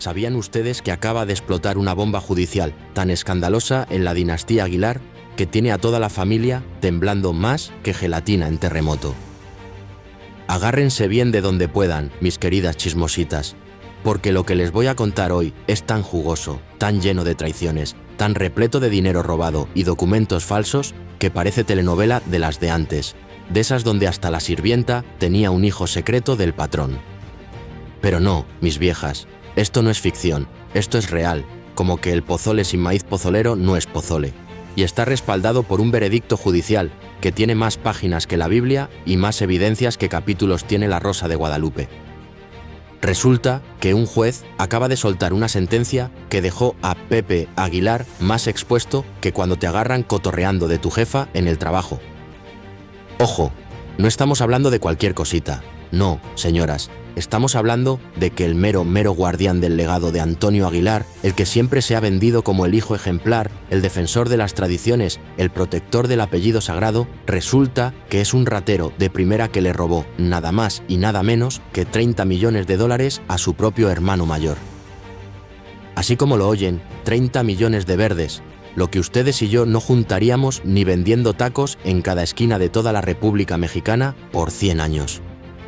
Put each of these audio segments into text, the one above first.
¿Sabían ustedes que acaba de explotar una bomba judicial tan escandalosa en la dinastía Aguilar que tiene a toda la familia temblando más que gelatina en terremoto? Agárrense bien de donde puedan, mis queridas chismositas, porque lo que les voy a contar hoy es tan jugoso, tan lleno de traiciones, tan repleto de dinero robado y documentos falsos que parece telenovela de las de antes, de esas donde hasta la sirvienta tenía un hijo secreto del patrón. Pero no, mis viejas, esto no es ficción, esto es real, como que el pozole sin maíz pozolero no es pozole, y está respaldado por un veredicto judicial que tiene más páginas que la Biblia y más evidencias que capítulos tiene la Rosa de Guadalupe. Resulta que un juez acaba de soltar una sentencia que dejó a Pepe Aguilar más expuesto que cuando te agarran cotorreando de tu jefa en el trabajo. Ojo, no estamos hablando de cualquier cosita. No, señoras, estamos hablando de que el mero guardián del legado de Antonio Aguilar, el que siempre se ha vendido como el hijo ejemplar, el defensor de las tradiciones, el protector del apellido sagrado, resulta que es un ratero de primera que le robó nada más y nada menos que 30 millones de dólares a su propio hermano mayor. Así como lo oyen, 30 millones de verdes, lo que ustedes y yo no juntaríamos ni vendiendo tacos en cada esquina de toda la República Mexicana por 100 años.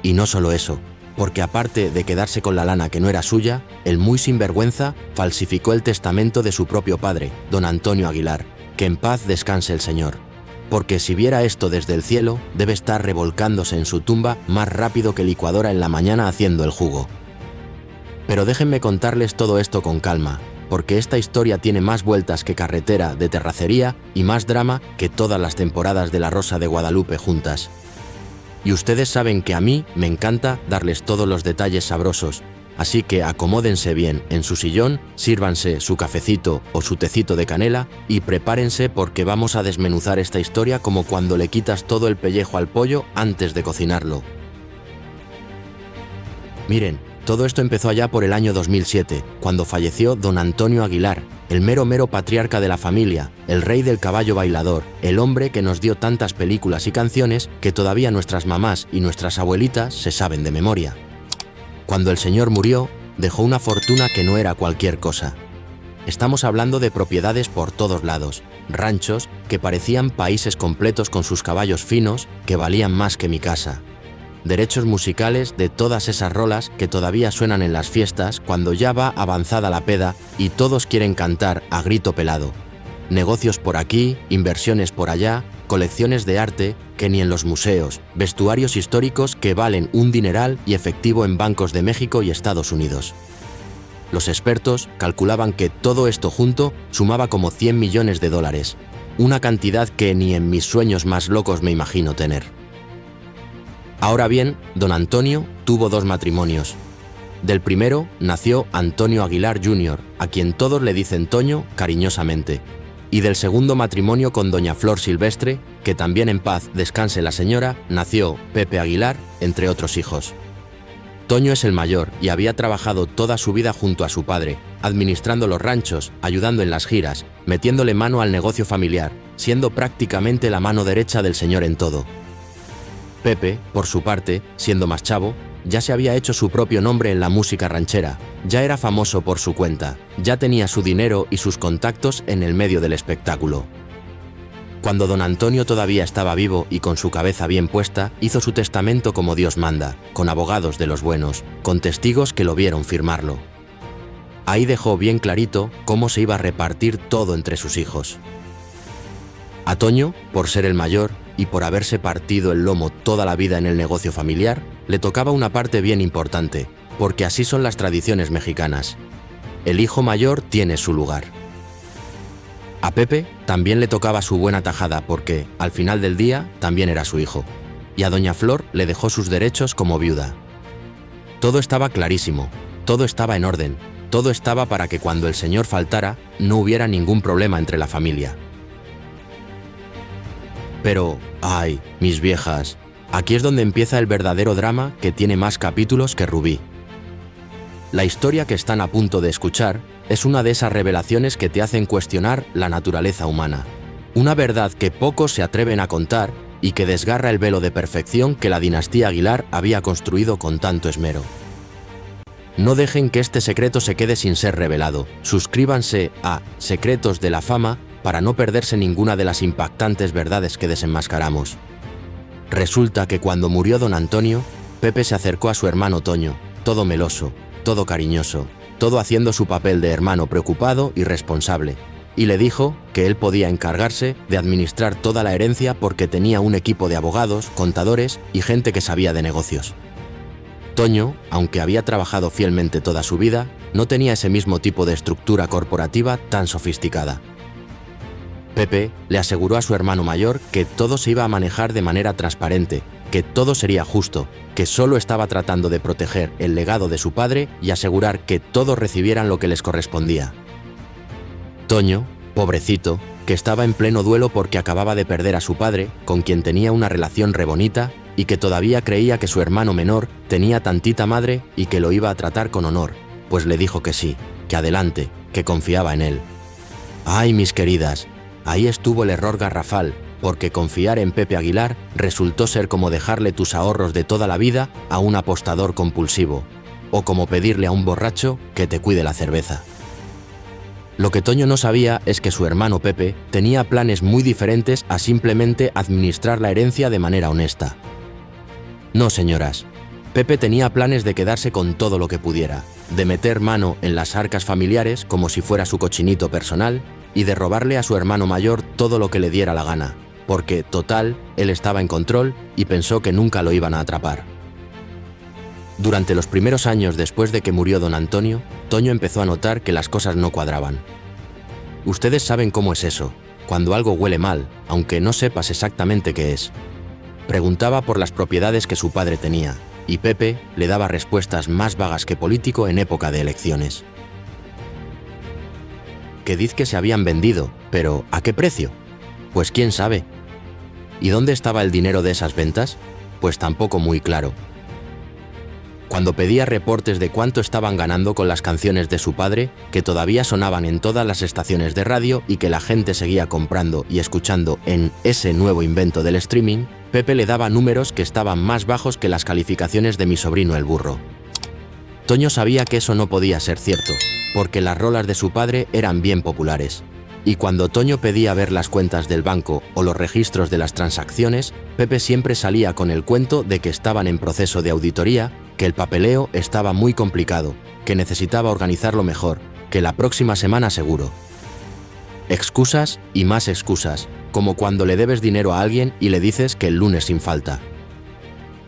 Y no solo eso, porque aparte de quedarse con la lana que no era suya, el muy sinvergüenza falsificó el testamento de su propio padre, don Antonio Aguilar, que en paz descanse el señor. Porque si viera esto desde el cielo, debe estar revolcándose en su tumba más rápido que licuadora en la mañana haciendo el jugo. Pero déjenme contarles todo esto con calma, porque esta historia tiene más vueltas que carretera de terracería y más drama que todas las temporadas de La Rosa de Guadalupe juntas. Y ustedes saben que a mí me encanta darles todos los detalles sabrosos, así que acomódense bien en su sillón, sírvanse su cafecito o su tecito de canela y prepárense porque vamos a desmenuzar esta historia como cuando le quitas todo el pellejo al pollo antes de cocinarlo. Miren, todo esto empezó allá por el año 2007, cuando falleció don Antonio Aguilar, el mero patriarca de la familia, el rey del caballo bailador, el hombre que nos dio tantas películas y canciones que todavía nuestras mamás y nuestras abuelitas se saben de memoria. Cuando el señor murió, dejó una fortuna que no era cualquier cosa. Estamos hablando de propiedades por todos lados, ranchos que parecían países completos con sus caballos finos que valían más que mi casa. Derechos musicales de todas esas rolas que todavía suenan en las fiestas cuando ya va avanzada la peda y todos quieren cantar a grito pelado. Negocios por aquí, inversiones por allá, colecciones de arte que ni en los museos, vestuarios históricos que valen un dineral y efectivo en bancos de México y Estados Unidos. Los expertos calculaban que todo esto junto sumaba como 100 millones de dólares, una cantidad que ni en mis sueños más locos me imagino tener. Ahora bien, don Antonio tuvo 2 matrimonios. Del primero nació Antonio Aguilar Jr., a quien todos le dicen Toño cariñosamente, y del segundo matrimonio con doña Flor Silvestre, que también en paz descanse la señora, nació Pepe Aguilar, entre otros hijos. Toño es el mayor y había trabajado toda su vida junto a su padre, administrando los ranchos, ayudando en las giras, metiéndole mano al negocio familiar, siendo prácticamente la mano derecha del señor en todo. Pepe, por su parte, siendo más chavo, ya se había hecho su propio nombre en la música ranchera, ya era famoso por su cuenta, ya tenía su dinero y sus contactos en el medio del espectáculo. Cuando don Antonio todavía estaba vivo y con su cabeza bien puesta, hizo su testamento como Dios manda, con abogados de los buenos, con testigos que lo vieron firmarlo. Ahí dejó bien clarito cómo se iba a repartir todo entre sus hijos. A Toño, por ser el mayor, y por haberse partido el lomo toda la vida en el negocio familiar, le tocaba una parte bien importante, porque así son las tradiciones mexicanas. El hijo mayor tiene su lugar. A Pepe también le tocaba su buena tajada porque, al final del día, también era su hijo. Y a doña Flor le dejó sus derechos como viuda. Todo estaba clarísimo, todo estaba en orden, todo estaba para que cuando el señor faltara no hubiera ningún problema entre la familia. Pero, ay, mis viejas, aquí es donde empieza el verdadero drama que tiene más capítulos que Rubí. La historia que están a punto de escuchar es una de esas revelaciones que te hacen cuestionar la naturaleza humana. Una verdad que pocos se atreven a contar y que desgarra el velo de perfección que la dinastía Aguilar había construido con tanto esmero. No dejen que este secreto se quede sin ser revelado. Suscríbanse a Secretos de la Fama para no perderse ninguna de las impactantes verdades que desenmascaramos. Resulta que cuando murió don Antonio, Pepe se acercó a su hermano Toño, todo meloso, todo cariñoso, todo haciendo su papel de hermano preocupado y responsable, y le dijo que él podía encargarse de administrar toda la herencia porque tenía un equipo de abogados, contadores y gente que sabía de negocios. Toño, aunque había trabajado fielmente toda su vida, no tenía ese mismo tipo de estructura corporativa tan sofisticada. Pepe le aseguró a su hermano mayor que todo se iba a manejar de manera transparente, que todo sería justo, que solo estaba tratando de proteger el legado de su padre y asegurar que todos recibieran lo que les correspondía. Toño, pobrecito, que estaba en pleno duelo porque acababa de perder a su padre, con quien tenía una relación re bonita, y que todavía creía que su hermano menor tenía tantita madre y que lo iba a tratar con honor, pues le dijo que sí, que adelante, que confiaba en él. ¡Ay, mis queridas! Ahí estuvo el error garrafal, porque confiar en Pepe Aguilar resultó ser como dejarle tus ahorros de toda la vida a un apostador compulsivo, o como pedirle a un borracho que te cuide la cerveza. Lo que Toño no sabía es que su hermano Pepe tenía planes muy diferentes a simplemente administrar la herencia de manera honesta. No, señoras. Pepe tenía planes de quedarse con todo lo que pudiera, de meter mano en las arcas familiares como si fuera su cochinito personal y de robarle a su hermano mayor todo lo que le diera la gana, porque, total, él estaba en control y pensó que nunca lo iban a atrapar. Durante los primeros años después de que murió don Antonio, Toño empezó a notar que las cosas no cuadraban. Ustedes saben cómo es eso, cuando algo huele mal, aunque no sepas exactamente qué es. Preguntaba por las propiedades que su padre tenía, y Pepe le daba respuestas más vagas que político en época de elecciones. Que diz que se habían vendido, pero ¿a qué precio? Pues quién sabe. ¿Y dónde estaba el dinero de esas ventas? Pues tampoco muy claro. Cuando pedía reportes de cuánto estaban ganando con las canciones de su padre, que todavía sonaban en todas las estaciones de radio y que la gente seguía comprando y escuchando en ese nuevo invento del streaming, Pepe le daba números que estaban más bajos que las calificaciones de mi sobrino el burro. Toño sabía que eso no podía ser cierto, porque las rolas de su padre eran bien populares. Y cuando Toño pedía ver las cuentas del banco o los registros de las transacciones, Pepe siempre salía con el cuento de que estaban en proceso de auditoría, que el papeleo estaba muy complicado, que necesitaba organizarlo mejor, que la próxima semana seguro. Excusas y más excusas, como cuando le debes dinero a alguien y le dices que el lunes sin falta.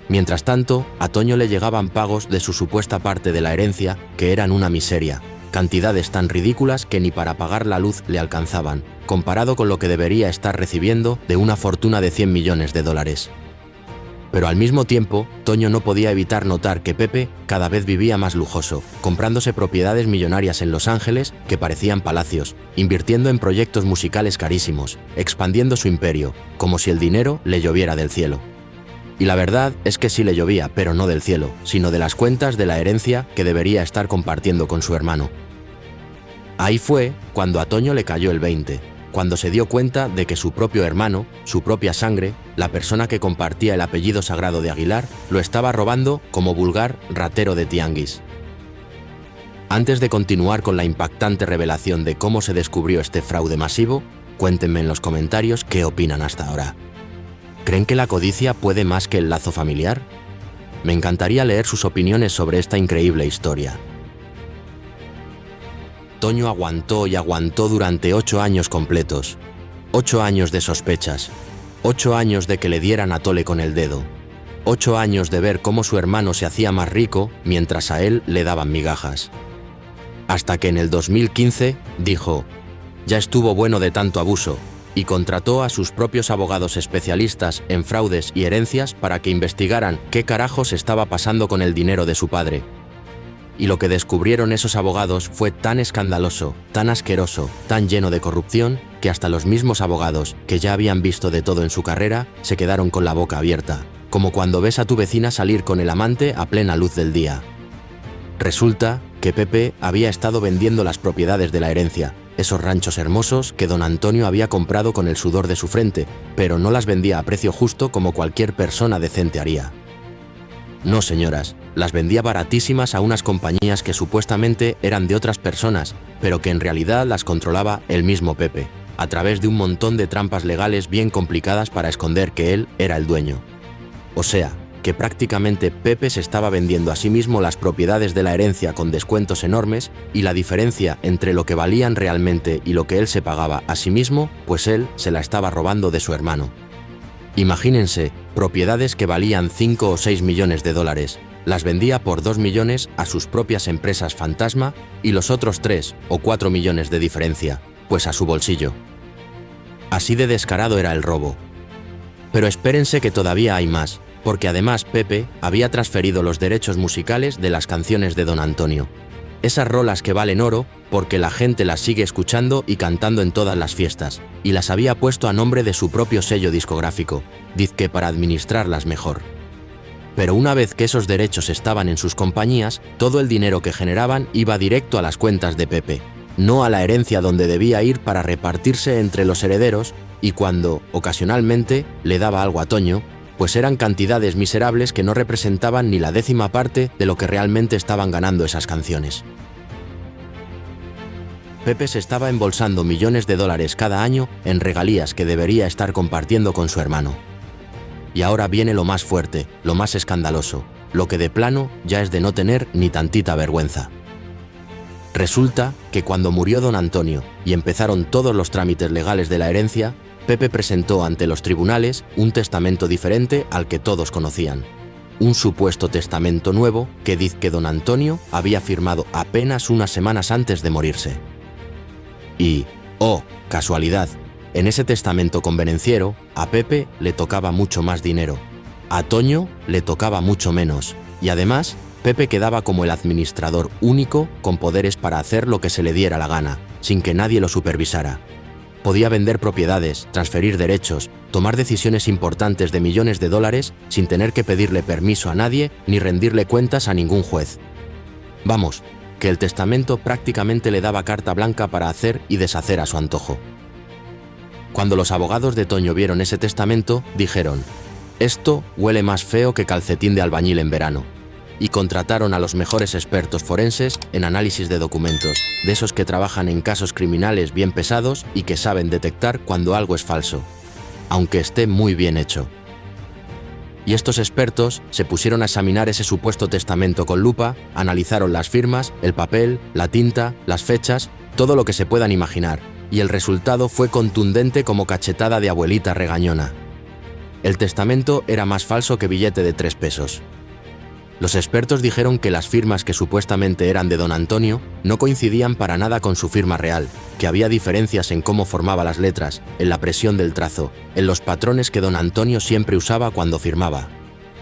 Mientras tanto, a Toño le llegaban pagos de su supuesta parte de la herencia que eran una miseria, cantidades tan ridículas que ni para pagar la luz le alcanzaban, comparado con lo que debería estar recibiendo de una fortuna de 100 millones de dólares. Pero al mismo tiempo, Toño no podía evitar notar que Pepe cada vez vivía más lujoso, comprándose propiedades millonarias en Los Ángeles que parecían palacios, invirtiendo en proyectos musicales carísimos, expandiendo su imperio, como si el dinero le lloviera del cielo. Y la verdad es que sí le llovía, pero no del cielo, sino de las cuentas de la herencia que debería estar compartiendo con su hermano. Ahí fue cuando a Toño le cayó el 20, cuando se dio cuenta de que su propio hermano, su propia sangre, la persona que compartía el apellido sagrado de Aguilar, lo estaba robando como vulgar ratero de tianguis. Antes de continuar con la impactante revelación de cómo se descubrió este fraude masivo, cuéntenme en los comentarios qué opinan hasta ahora. ¿Creen que la codicia puede más que el lazo familiar? Me encantaría leer sus opiniones sobre esta increíble historia. Toño aguantó y aguantó durante 8 años completos. 8 años de sospechas. 8 años de que le dieran a tole con el dedo. 8 años de ver cómo su hermano se hacía más rico mientras a él le daban migajas. Hasta que en el 2015 dijo, ya estuvo bueno de tanto abuso, y contrató a sus propios abogados especialistas en fraudes y herencias para que investigaran qué carajos estaba pasando con el dinero de su padre. Y lo que descubrieron esos abogados fue tan escandaloso, tan asqueroso, tan lleno de corrupción, que hasta los mismos abogados, que ya habían visto de todo en su carrera, se quedaron con la boca abierta, como cuando ves a tu vecina salir con el amante a plena luz del día. Resulta que Pepe había estado vendiendo las propiedades de la herencia, esos ranchos hermosos que don Antonio había comprado con el sudor de su frente, pero no las vendía a precio justo como cualquier persona decente haría. No, señoras, las vendía baratísimas a unas compañías que supuestamente eran de otras personas, pero que en realidad las controlaba el mismo Pepe, a través de un montón de trampas legales bien complicadas para esconder que él era el dueño. O sea, que prácticamente Pepe se estaba vendiendo a sí mismo las propiedades de la herencia con descuentos enormes, y la diferencia entre lo que valían realmente y lo que él se pagaba a sí mismo, pues él se la estaba robando de su hermano. Imagínense, propiedades que valían 5 o 6 millones de dólares, las vendía por 2 millones a sus propias empresas fantasma y los otros 3 o 4 millones de diferencia, pues a su bolsillo. Así de descarado era el robo. Pero espérense que todavía hay más, porque además Pepe había transferido los derechos musicales de las canciones de Don Antonio. Esas rolas que valen oro porque la gente las sigue escuchando y cantando en todas las fiestas, y las había puesto a nombre de su propio sello discográfico, dizque para administrarlas mejor. Pero una vez que esos derechos estaban en sus compañías, todo el dinero que generaban iba directo a las cuentas de Pepe, no a la herencia donde debía ir para repartirse entre los herederos, y cuando, ocasionalmente, le daba algo a Toño, pues eran cantidades miserables que no representaban ni la 10ª parte de lo que realmente estaban ganando esas canciones. Pepe se estaba embolsando millones de dólares cada año en regalías que debería estar compartiendo con su hermano. Y ahora viene lo más fuerte, lo más escandaloso, lo que de plano ya es de no tener ni tantita vergüenza. Resulta que cuando murió Don Antonio y empezaron todos los trámites legales de la herencia, Pepe presentó ante los tribunales un testamento diferente al que todos conocían. Un supuesto testamento nuevo que dice que Don Antonio había firmado apenas unas semanas antes de morirse. Y, oh, casualidad, en ese testamento convenenciero, a Pepe le tocaba mucho más dinero, a Toño le tocaba mucho menos, y además, Pepe quedaba como el administrador único con poderes para hacer lo que se le diera la gana, sin que nadie lo supervisara. Podía vender propiedades, transferir derechos, tomar decisiones importantes de millones de dólares sin tener que pedirle permiso a nadie ni rendirle cuentas a ningún juez. Vamos, que el testamento prácticamente le daba carta blanca para hacer y deshacer a su antojo. Cuando los abogados de Toño vieron ese testamento, dijeron: «Esto huele más feo que calcetín de albañil en verano», y contrataron a los mejores expertos forenses en análisis de documentos, de esos que trabajan en casos criminales bien pesados y que saben detectar cuando algo es falso, aunque esté muy bien hecho. Y estos expertos se pusieron a examinar ese supuesto testamento con lupa, analizaron las firmas, el papel, la tinta, las fechas, todo lo que se puedan imaginar, y el resultado fue contundente como cachetada de abuelita regañona. El testamento era más falso que billete de 3 pesos. Los expertos dijeron que las firmas que supuestamente eran de Don Antonio no coincidían para nada con su firma real, que había diferencias en cómo formaba las letras, en la presión del trazo, en los patrones que Don Antonio siempre usaba cuando firmaba.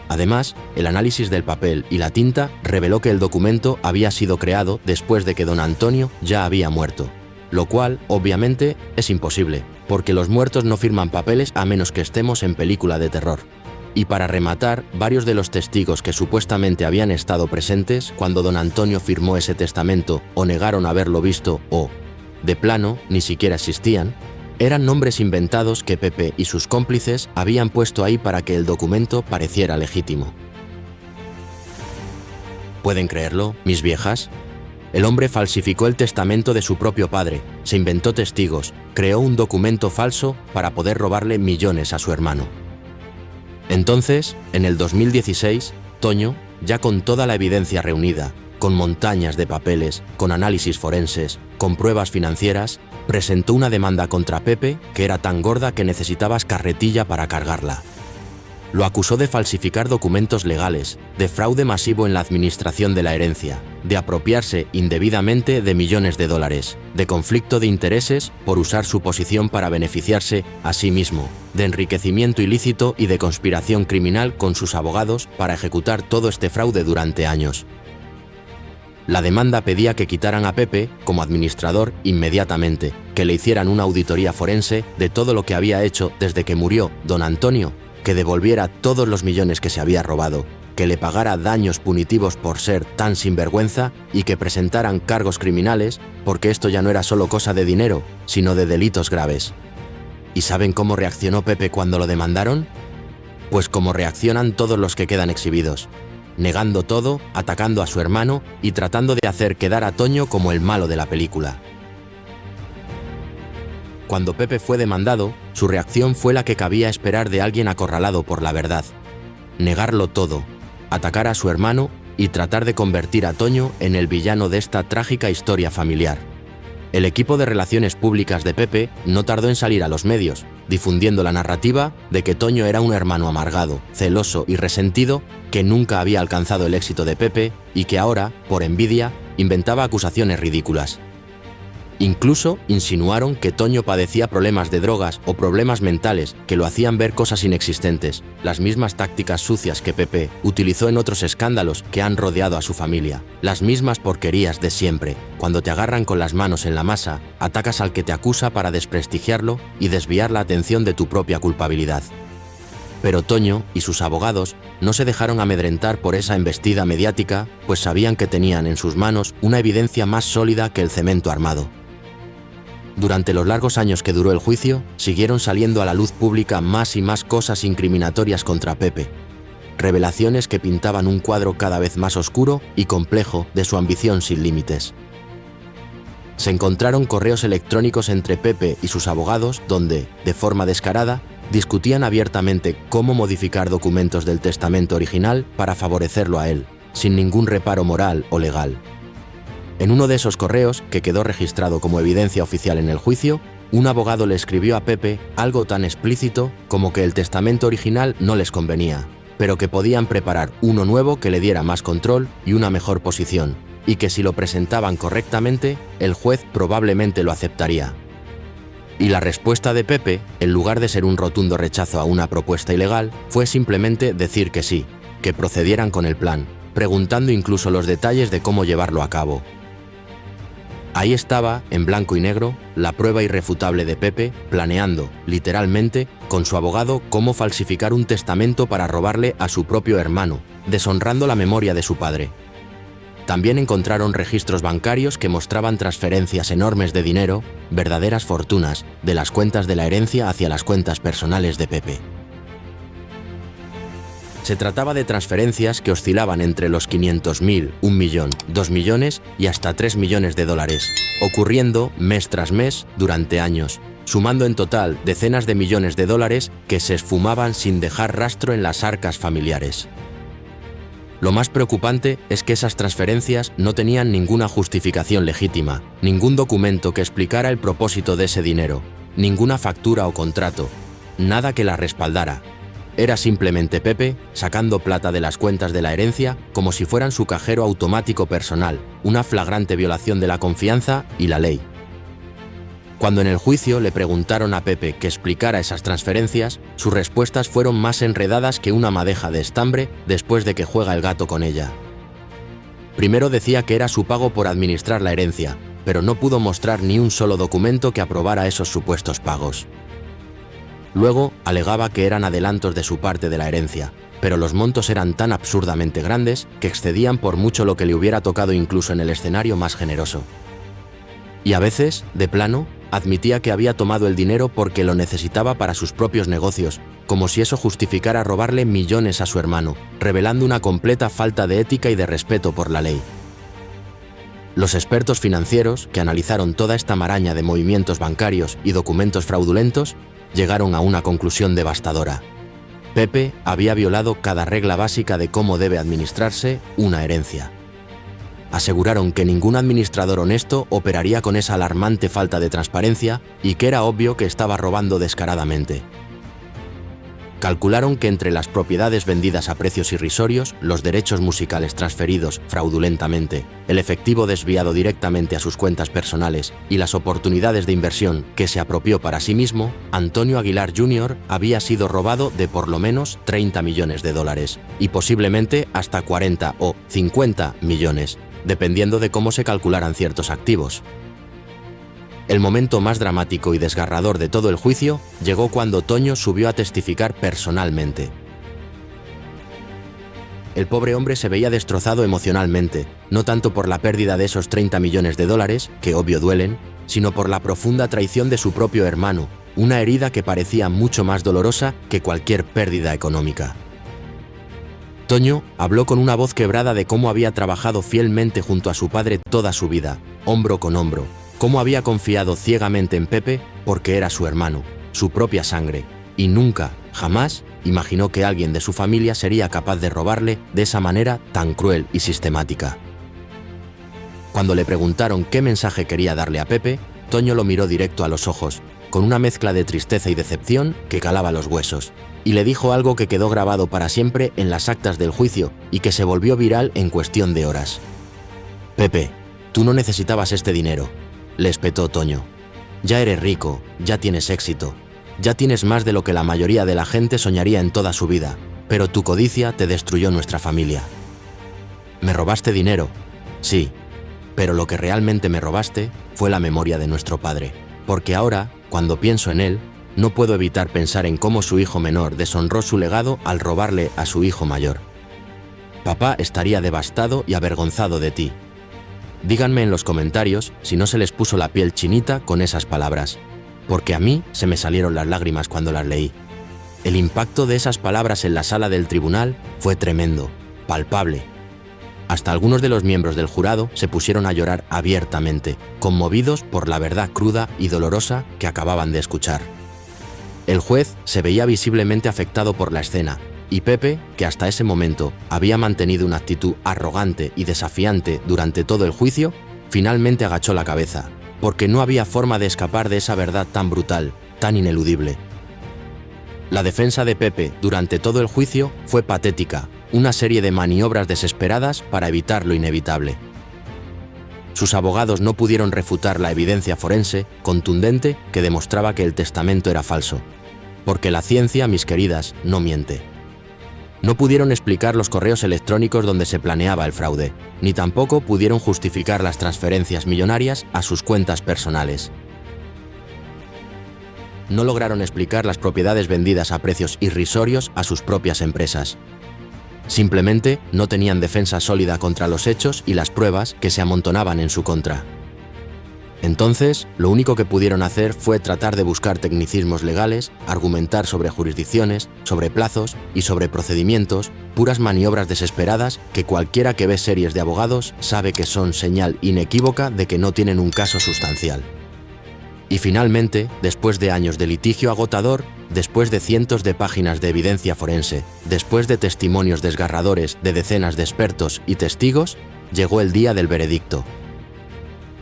Además, el análisis del papel y la tinta reveló que el documento había sido creado después de que Don Antonio ya había muerto, lo cual, obviamente, es imposible, porque los muertos no firman papeles a menos que estemos en película de terror. Y para rematar, varios de los testigos que supuestamente habían estado presentes cuando Don Antonio firmó ese testamento o negaron haberlo visto o, de plano, ni siquiera existían, eran nombres inventados que Pepe y sus cómplices habían puesto ahí para que el documento pareciera legítimo. ¿Pueden creerlo, mis viejas? El hombre falsificó el testamento de su propio padre, se inventó testigos, creó un documento falso para poder robarle millones a su hermano. Entonces, en el 2016, Toño, ya con toda la evidencia reunida, con montañas de papeles, con análisis forenses, con pruebas financieras, presentó una demanda contra Pepe que era tan gorda que necesitabas carretilla para cargarla. Lo acusó de falsificar documentos legales, de fraude masivo en la administración de la herencia, de apropiarse indebidamente de millones de dólares, de conflicto de intereses por usar su posición para beneficiarse a sí mismo, de enriquecimiento ilícito y de conspiración criminal con sus abogados para ejecutar todo este fraude durante años. La demanda pedía que quitaran a Pepe como administrador inmediatamente, que le hicieran una auditoría forense de todo lo que había hecho desde que murió Don Antonio, que devolviera todos los millones que se había robado, que le pagara daños punitivos por ser tan sinvergüenza y que presentaran cargos criminales, porque esto ya no era solo cosa de dinero, sino de delitos graves. ¿Y saben cómo reaccionó Pepe cuando lo demandaron? Pues como reaccionan todos los que quedan exhibidos. negando todo, atacando a su hermano y tratando de hacer quedar a Toño como el malo de la película. Cuando Pepe fue demandado, su reacción fue la que cabía esperar de alguien acorralado por la verdad: negarlo todo, atacar a su hermano y tratar de convertir a Toño en el villano de esta trágica historia familiar. El equipo de relaciones públicas de Pepe no tardó en salir a los medios, difundiendo la narrativa de que Toño era un hermano amargado, celoso y resentido que nunca había alcanzado el éxito de Pepe y que ahora, por envidia, inventaba acusaciones ridículas. Incluso insinuaron que Toño padecía problemas de drogas o problemas mentales que lo hacían ver cosas inexistentes, las mismas tácticas sucias que Pepe utilizó en otros escándalos que han rodeado a su familia, las mismas porquerías de siempre. Cuando te agarran con las manos en la masa, atacas al que te acusa para desprestigiarlo y desviar la atención de tu propia culpabilidad. Pero Toño y sus abogados no se dejaron amedrentar por esa embestida mediática, pues sabían que tenían en sus manos una evidencia más sólida que el cemento armado. Durante los largos años que duró el juicio, siguieron saliendo a la luz pública más y más cosas incriminatorias contra Pepe. Revelaciones que pintaban un cuadro cada vez más oscuro y complejo de su ambición sin límites. Se encontraron correos electrónicos entre Pepe y sus abogados donde, de forma descarada, discutían abiertamente cómo modificar documentos del testamento original para favorecerlo a él, sin ningún reparo moral o legal. En uno de esos correos, que quedó registrado como evidencia oficial en el juicio, un abogado le escribió a Pepe algo tan explícito como que el testamento original no les convenía, pero que podían preparar uno nuevo que le diera más control y una mejor posición, y que si lo presentaban correctamente, el juez probablemente lo aceptaría. Y la respuesta de Pepe, en lugar de ser un rotundo rechazo a una propuesta ilegal, fue simplemente decir que sí, que procedieran con el plan, preguntando incluso los detalles de cómo llevarlo a cabo. Ahí estaba, en blanco y negro, la prueba irrefutable de Pepe, planeando, literalmente, con su abogado cómo falsificar un testamento para robarle a su propio hermano, deshonrando la memoria de su padre. También encontraron registros bancarios que mostraban transferencias enormes de dinero, verdaderas fortunas, de las cuentas de la herencia hacia las cuentas personales de Pepe. Se trataba de transferencias que oscilaban entre los 500.000, 1 millón, 2 millones y hasta 3 millones de dólares, ocurriendo mes tras mes durante años, sumando en total decenas de millones de dólares que se esfumaban sin dejar rastro en las arcas familiares. Lo más preocupante es que esas transferencias no tenían ninguna justificación legítima, ningún documento que explicara el propósito de ese dinero, ninguna factura o contrato, nada que la respaldara. Era simplemente Pepe sacando plata de las cuentas de la herencia como si fueran su cajero automático personal, una flagrante violación de la confianza y la ley. Cuando en el juicio le preguntaron a Pepe que explicara esas transferencias, sus respuestas fueron más enredadas que una madeja de estambre después de que juega el gato con ella. Primero decía que era su pago por administrar la herencia, pero no pudo mostrar ni un solo documento que aprobara esos supuestos pagos. Luego alegaba que eran adelantos de su parte de la herencia, pero los montos eran tan absurdamente grandes que excedían por mucho lo que le hubiera tocado incluso en el escenario más generoso. Y a veces, de plano, admitía que había tomado el dinero porque lo necesitaba para sus propios negocios, como si eso justificara robarle millones a su hermano, revelando una completa falta de ética y de respeto por la ley. Los expertos financieros, que analizaron toda esta maraña de movimientos bancarios y documentos fraudulentos, llegaron a una conclusión devastadora. Pepe había violado cada regla básica de cómo debe administrarse una herencia. Aseguraron que ningún administrador honesto operaría con esa alarmante falta de transparencia y que era obvio que estaba robando descaradamente. Calcularon que entre las propiedades vendidas a precios irrisorios, los derechos musicales transferidos fraudulentamente, el efectivo desviado directamente a sus cuentas personales y las oportunidades de inversión que se apropió para sí mismo, Antonio Aguilar Jr. había sido robado de por lo menos 30 millones de dólares y posiblemente hasta 40 o 50 millones, dependiendo de cómo se calcularan ciertos activos. El momento más dramático y desgarrador de todo el juicio llegó cuando Toño subió a testificar personalmente. El pobre hombre se veía destrozado emocionalmente, no tanto por la pérdida de esos 30 millones de dólares, que obvio duelen, sino por la profunda traición de su propio hermano, una herida que parecía mucho más dolorosa que cualquier pérdida económica. Toño habló con una voz quebrada de cómo había trabajado fielmente junto a su padre toda su vida, hombro con hombro, cómo había confiado ciegamente en Pepe porque era su hermano, su propia sangre, y nunca, jamás, imaginó que alguien de su familia sería capaz de robarle de esa manera tan cruel y sistemática. Cuando le preguntaron qué mensaje quería darle a Pepe, Toño lo miró directo a los ojos, con una mezcla de tristeza y decepción que calaba los huesos, y le dijo algo que quedó grabado para siempre en las actas del juicio y que se volvió viral en cuestión de horas. «Pepe, tú no necesitabas este dinero», le espetó Toño. «Ya eres rico, ya tienes éxito, ya tienes más de lo que la mayoría de la gente soñaría en toda su vida, pero tu codicia te destruyó nuestra familia. Me robaste dinero, sí, pero lo que realmente me robaste fue la memoria de nuestro padre, porque ahora, cuando pienso en él, no puedo evitar pensar en cómo su hijo menor deshonró su legado al robarle a su hijo mayor. Papá estaría devastado y avergonzado de ti. Díganme en los comentarios si no se les puso la piel chinita con esas palabras, porque a mí se me salieron las lágrimas cuando las leí. El impacto de esas palabras en la sala del tribunal fue tremendo, palpable. Hasta algunos de los miembros del jurado se pusieron a llorar abiertamente, conmovidos por la verdad cruda y dolorosa que acababan de escuchar. El juez se veía visiblemente afectado por la escena, y Pepe, que hasta ese momento había mantenido una actitud arrogante y desafiante durante todo el juicio, finalmente agachó la cabeza, porque no había forma de escapar de esa verdad tan brutal, tan ineludible. La defensa de Pepe durante todo el juicio fue patética, una serie de maniobras desesperadas para evitar lo inevitable. Sus abogados no pudieron refutar la evidencia forense contundente que demostraba que el testamento era falso, porque la ciencia, mis queridas, no miente. No pudieron explicar los correos electrónicos donde se planeaba el fraude, ni tampoco pudieron justificar las transferencias millonarias a sus cuentas personales. No lograron explicar las propiedades vendidas a precios irrisorios a sus propias empresas. Simplemente no tenían defensa sólida contra los hechos y las pruebas que se amontonaban en su contra. Entonces, lo único que pudieron hacer fue tratar de buscar tecnicismos legales, argumentar sobre jurisdicciones, sobre plazos y sobre procedimientos, puras maniobras desesperadas que cualquiera que ve series de abogados sabe que son señal inequívoca de que no tienen un caso sustancial. Y finalmente, después de años de litigio agotador, después de cientos de páginas de evidencia forense, después de testimonios desgarradores de decenas de expertos y testigos, llegó el día del veredicto.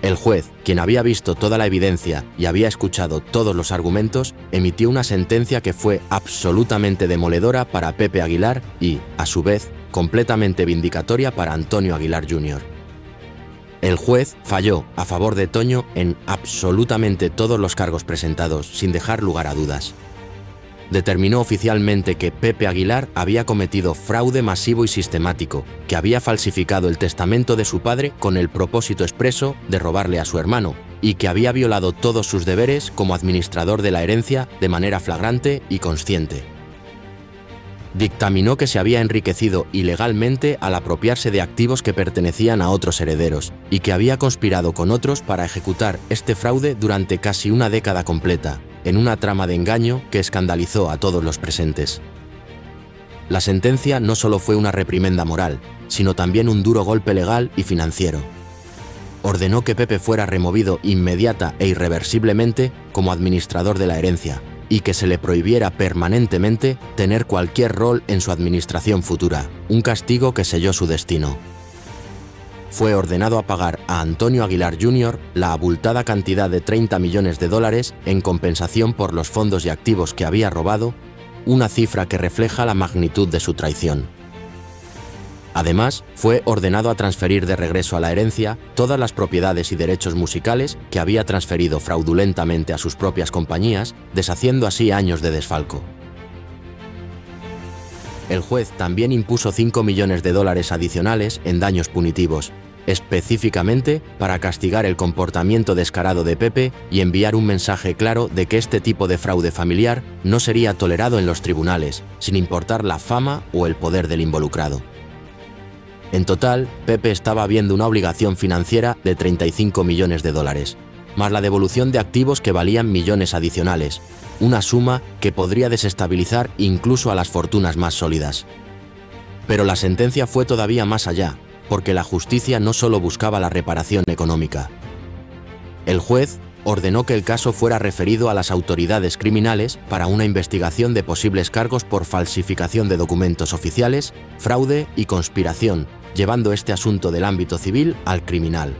El juez, quien había visto toda la evidencia y había escuchado todos los argumentos, emitió una sentencia que fue absolutamente demoledora para Pepe Aguilar y, a su vez, completamente vindicatoria para Antonio Aguilar Jr. El juez falló a favor de Toño en absolutamente todos los cargos presentados, sin dejar lugar a dudas. Determinó oficialmente que Pepe Aguilar había cometido fraude masivo y sistemático, que había falsificado el testamento de su padre con el propósito expreso de robarle a su hermano, y que había violado todos sus deberes como administrador de la herencia de manera flagrante y consciente. Dictaminó que se había enriquecido ilegalmente al apropiarse de activos que pertenecían a otros herederos, y que había conspirado con otros para ejecutar este fraude durante casi una década completa, en una trama de engaño que escandalizó a todos los presentes. La sentencia no solo fue una reprimenda moral, sino también un duro golpe legal y financiero. Ordenó que Pepe fuera removido inmediata e irreversiblemente como administrador de la herencia y que se le prohibiera permanentemente tener cualquier rol en su administración futura, un castigo que selló su destino. Fue ordenado a pagar a Antonio Aguilar Jr. la abultada cantidad de $30 millones en compensación por los fondos y activos que había robado, una cifra que refleja la magnitud de su traición. Además, fue ordenado a transferir de regreso a la herencia todas las propiedades y derechos musicales que había transferido fraudulentamente a sus propias compañías, deshaciendo así años de desfalco. El juez también impuso $5 millones adicionales en daños punitivos, específicamente para castigar el comportamiento descarado de Pepe y enviar un mensaje claro de que este tipo de fraude familiar no sería tolerado en los tribunales, sin importar la fama o el poder del involucrado. En total, Pepe estaba viendo una obligación financiera de $35 millones, más la devolución de activos que valían millones adicionales, una suma que podría desestabilizar incluso a las fortunas más sólidas. Pero la sentencia fue todavía más allá, porque la justicia no solo buscaba la reparación económica. El juez ordenó que el caso fuera referido a las autoridades criminales para una investigación de posibles cargos por falsificación de documentos oficiales, fraude y conspiración, llevando este asunto del ámbito civil al criminal.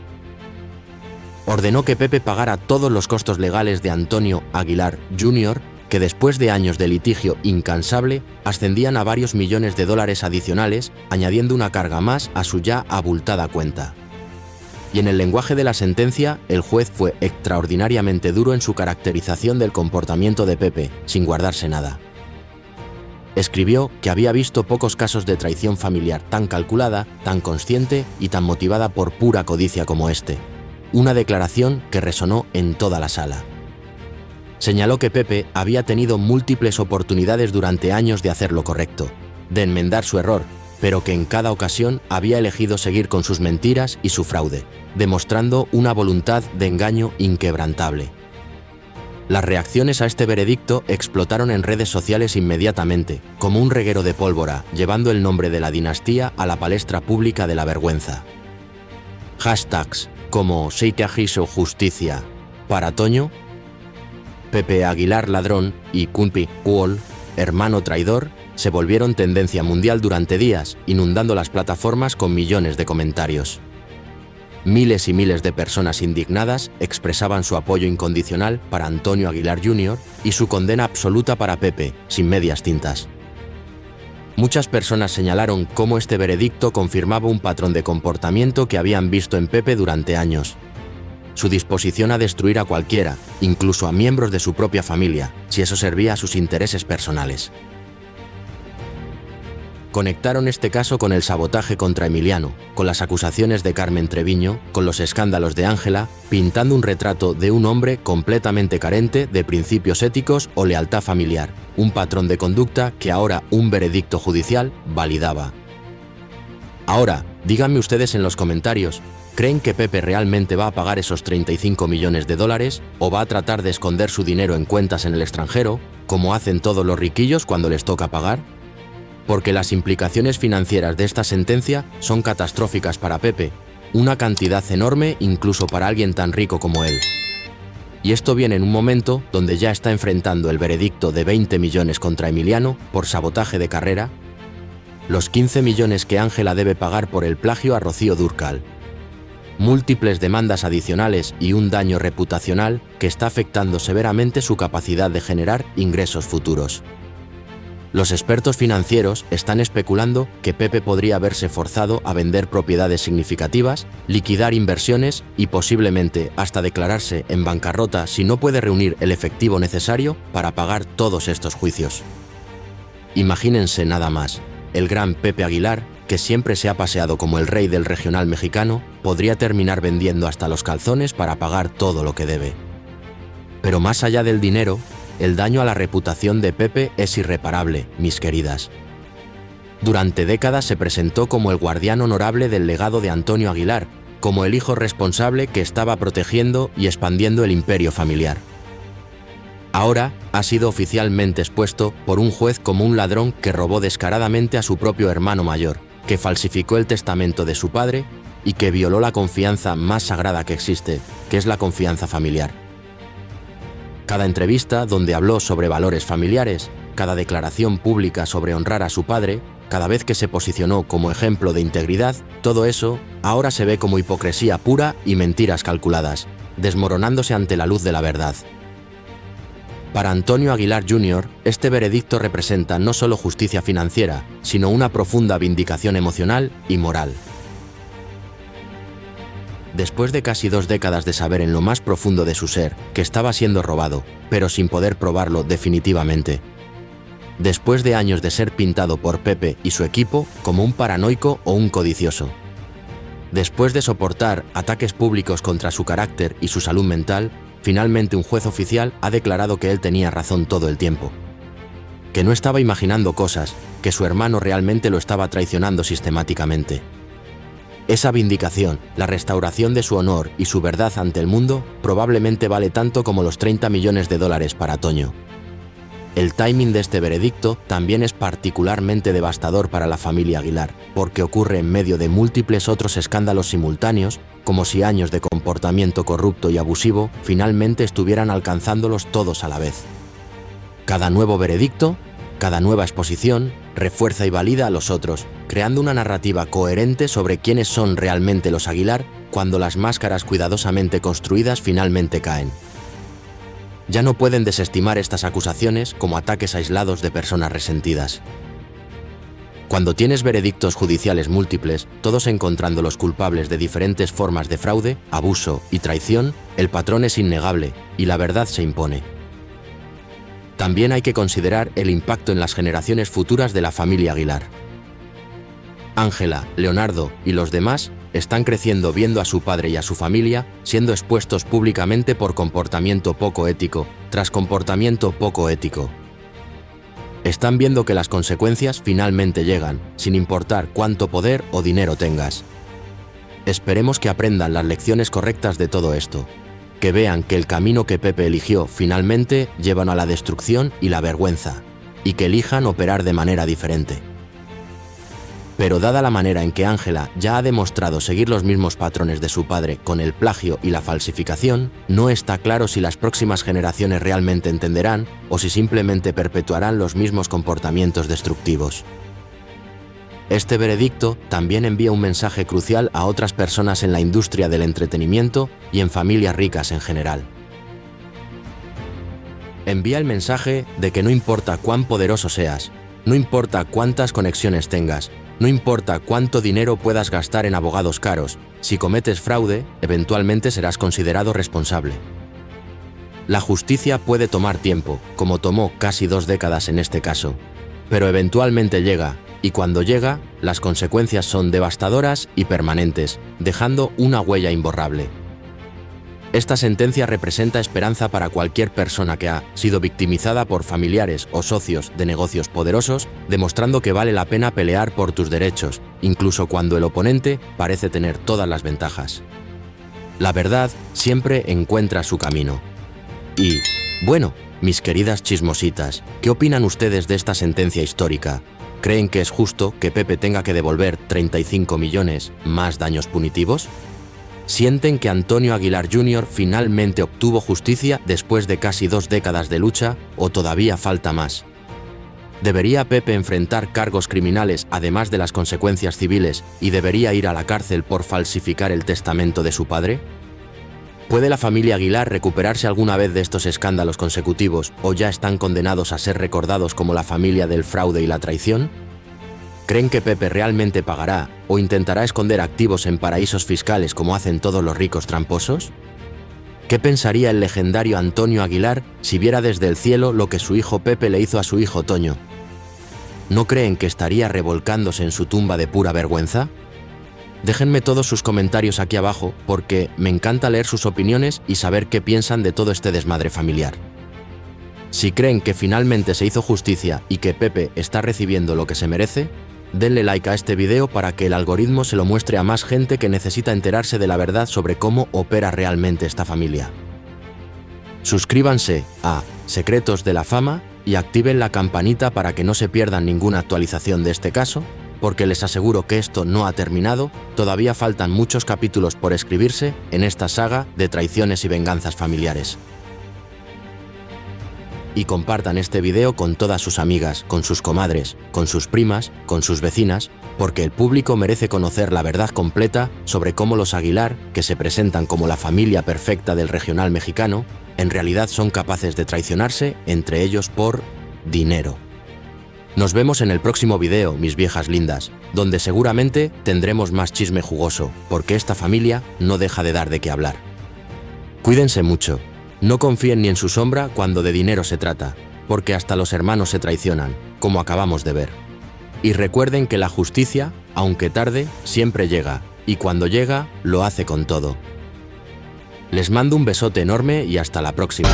Ordenó que Pepe pagara todos los costos legales de Antonio Aguilar Jr., que después de años de litigio incansable ascendían a varios millones de dólares adicionales, añadiendo una carga más a su ya abultada cuenta. Y en el lenguaje de la sentencia, el juez fue extraordinariamente duro en su caracterización del comportamiento de Pepe, sin guardarse nada. Escribió que había visto pocos casos de traición familiar tan calculada, tan consciente y tan motivada por pura codicia como este. Una declaración que resonó en toda la sala. Señaló que Pepe había tenido múltiples oportunidades durante años de hacer lo correcto, de enmendar su error, pero que en cada ocasión había elegido seguir con sus mentiras y su fraude, demostrando una voluntad de engaño inquebrantable. Las reacciones a este veredicto explotaron en redes sociales inmediatamente, como un reguero de pólvora, llevando el nombre de la dinastía a la palestra pública de la vergüenza. Hashtags como "Se te hizo justicia", para Toño, Pepe Aguilar ladrón y Cumpi Wall, hermano traidor, se volvieron tendencia mundial durante días, inundando las plataformas con millones de comentarios. Miles y miles de personas indignadas expresaban su apoyo incondicional para Antonio Aguilar Jr. y su condena absoluta para Pepe, sin medias tintas. Muchas personas señalaron cómo este veredicto confirmaba un patrón de comportamiento que habían visto en Pepe durante años. Su disposición a destruir a cualquiera, incluso a miembros de su propia familia, si eso servía a sus intereses personales. Conectaron este caso con el sabotaje contra Emiliano, con las acusaciones de Carmen Treviño, con los escándalos de Ángela, pintando un retrato de un hombre completamente carente de principios éticos o lealtad familiar, un patrón de conducta que ahora un veredicto judicial validaba. Ahora, díganme ustedes en los comentarios, ¿creen que Pepe realmente va a pagar esos 35 millones de dólares o va a tratar de esconder su dinero en cuentas en el extranjero, como hacen todos los riquillos cuando les toca pagar? Porque las implicaciones financieras de esta sentencia son catastróficas para Pepe, una cantidad enorme incluso para alguien tan rico como él. Y esto viene en un momento donde ya está enfrentando el veredicto de 20 millones contra Emiliano por sabotaje de carrera, los 15 millones que Ángela debe pagar por el plagio a Rocío Dúrcal, múltiples demandas adicionales y un daño reputacional que está afectando severamente su capacidad de generar ingresos futuros. Los expertos financieros están especulando que Pepe podría haberse forzado a vender propiedades significativas, liquidar inversiones y posiblemente hasta declararse en bancarrota si no puede reunir el efectivo necesario para pagar todos estos juicios. Imagínense nada más, el gran Pepe Aguilar, que siempre se ha paseado como el rey del regional mexicano, podría terminar vendiendo hasta los calzones para pagar todo lo que debe. Pero más allá del dinero, el daño a la reputación de Pepe es irreparable, mis queridas. Durante décadas se presentó como el guardián honorable del legado de Antonio Aguilar, como el hijo responsable que estaba protegiendo y expandiendo el imperio familiar. Ahora ha sido oficialmente expuesto por un juez como un ladrón que robó descaradamente a su propio hermano mayor, que falsificó el testamento de su padre y que violó la confianza más sagrada que existe, que es la confianza familiar. Cada entrevista donde habló sobre valores familiares, cada declaración pública sobre honrar a su padre, cada vez que se posicionó como ejemplo de integridad, todo eso ahora se ve como hipocresía pura y mentiras calculadas, desmoronándose ante la luz de la verdad. Para Antonio Aguilar Jr., este veredicto representa no solo justicia financiera, sino una profunda vindicación emocional y moral. Después de casi 2 décadas de saber en lo más profundo de su ser que estaba siendo robado, pero sin poder probarlo definitivamente. Después de años de ser pintado por Pepe y su equipo como un paranoico o un codicioso. Después de soportar ataques públicos contra su carácter y su salud mental, finalmente un juez oficial ha declarado que él tenía razón todo el tiempo. Que no estaba imaginando cosas, que su hermano realmente lo estaba traicionando sistemáticamente. Esa vindicación, la restauración de su honor y su verdad ante el mundo, probablemente vale tanto como los 30 millones de dólares para Toño. El timing de este veredicto también es particularmente devastador para la familia Aguilar, porque ocurre en medio de múltiples otros escándalos simultáneos, como si años de comportamiento corrupto y abusivo finalmente estuvieran alcanzándolos todos a la vez. Cada nuevo veredicto, cada nueva exposición, refuerza y valida a los otros, creando una narrativa coherente sobre quiénes son realmente los Aguilar cuando las máscaras cuidadosamente construidas finalmente caen. Ya no pueden desestimar estas acusaciones como ataques aislados de personas resentidas. Cuando tienes veredictos judiciales múltiples, todos encontrando los culpables de diferentes formas de fraude, abuso y traición, el patrón es innegable y la verdad se impone. También hay que considerar el impacto en las generaciones futuras de la familia Aguilar. Ángela, Leonardo y los demás están creciendo viendo a su padre y a su familia siendo expuestos públicamente por comportamiento poco ético tras comportamiento poco ético. Están viendo que las consecuencias finalmente llegan, sin importar cuánto poder o dinero tengas. Esperemos que aprendan las lecciones correctas de todo esto, que vean que el camino que Pepe eligió finalmente llevan a la destrucción y la vergüenza, y que elijan operar de manera diferente. Pero dada la manera en que Ángela ya ha demostrado seguir los mismos patrones de su padre con el plagio y la falsificación, no está claro si las próximas generaciones realmente entenderán o si simplemente perpetuarán los mismos comportamientos destructivos. Este veredicto también envía un mensaje crucial a otras personas en la industria del entretenimiento y en familias ricas en general. Envía el mensaje de que no importa cuán poderoso seas, no importa cuántas conexiones tengas, no importa cuánto dinero puedas gastar en abogados caros, si cometes fraude, eventualmente serás considerado responsable. La justicia puede tomar tiempo, como tomó casi 2 décadas en este caso, pero eventualmente llega, y cuando llega, las consecuencias son devastadoras y permanentes, dejando una huella imborrable. Esta sentencia representa esperanza para cualquier persona que ha sido victimizada por familiares o socios de negocios poderosos, demostrando que vale la pena pelear por tus derechos, incluso cuando el oponente parece tener todas las ventajas. La verdad siempre encuentra su camino. Y, bueno, mis queridas chismositas, ¿qué opinan ustedes de esta sentencia histórica? ¿Creen que es justo que Pepe tenga que devolver 35 millones más daños punitivos? ¿Sienten que Antonio Aguilar Jr. finalmente obtuvo justicia después de casi 2 décadas de lucha o todavía falta más? ¿Debería Pepe enfrentar cargos criminales además de las consecuencias civiles y debería ir a la cárcel por falsificar el testamento de su padre? ¿Puede la familia Aguilar recuperarse alguna vez de estos escándalos consecutivos o ya están condenados a ser recordados como la familia del fraude y la traición? ¿Creen que Pepe realmente pagará o intentará esconder activos en paraísos fiscales como hacen todos los ricos tramposos? ¿Qué pensaría el legendario Antonio Aguilar si viera desde el cielo lo que su hijo Pepe le hizo a su hijo Toño? ¿No creen que estaría revolcándose en su tumba de pura vergüenza? Déjenme todos sus comentarios aquí abajo porque me encanta leer sus opiniones y saber qué piensan de todo este desmadre familiar. Si creen que finalmente se hizo justicia y que Pepe está recibiendo lo que se merece, denle like a este video para que el algoritmo se lo muestre a más gente que necesita enterarse de la verdad sobre cómo opera realmente esta familia. Suscríbanse a Secretos de la Fama y activen la campanita para que no se pierdan ninguna actualización de este caso, porque les aseguro que esto no ha terminado, todavía faltan muchos capítulos por escribirse en esta saga de traiciones y venganzas familiares. Y compartan este video con todas sus amigas, con sus comadres, con sus primas, con sus vecinas, porque el público merece conocer la verdad completa sobre cómo los Aguilar, que se presentan como la familia perfecta del regional mexicano, en realidad son capaces de traicionarse entre ellos por dinero. Nos vemos en el próximo video, mis viejas lindas, donde seguramente tendremos más chisme jugoso, porque esta familia no deja de dar de qué hablar. Cuídense mucho. No confíen ni en su sombra cuando de dinero se trata, porque hasta los hermanos se traicionan, como acabamos de ver. Y recuerden que la justicia, aunque tarde, siempre llega, y cuando llega, lo hace con todo. Les mando un besote enorme y hasta la próxima.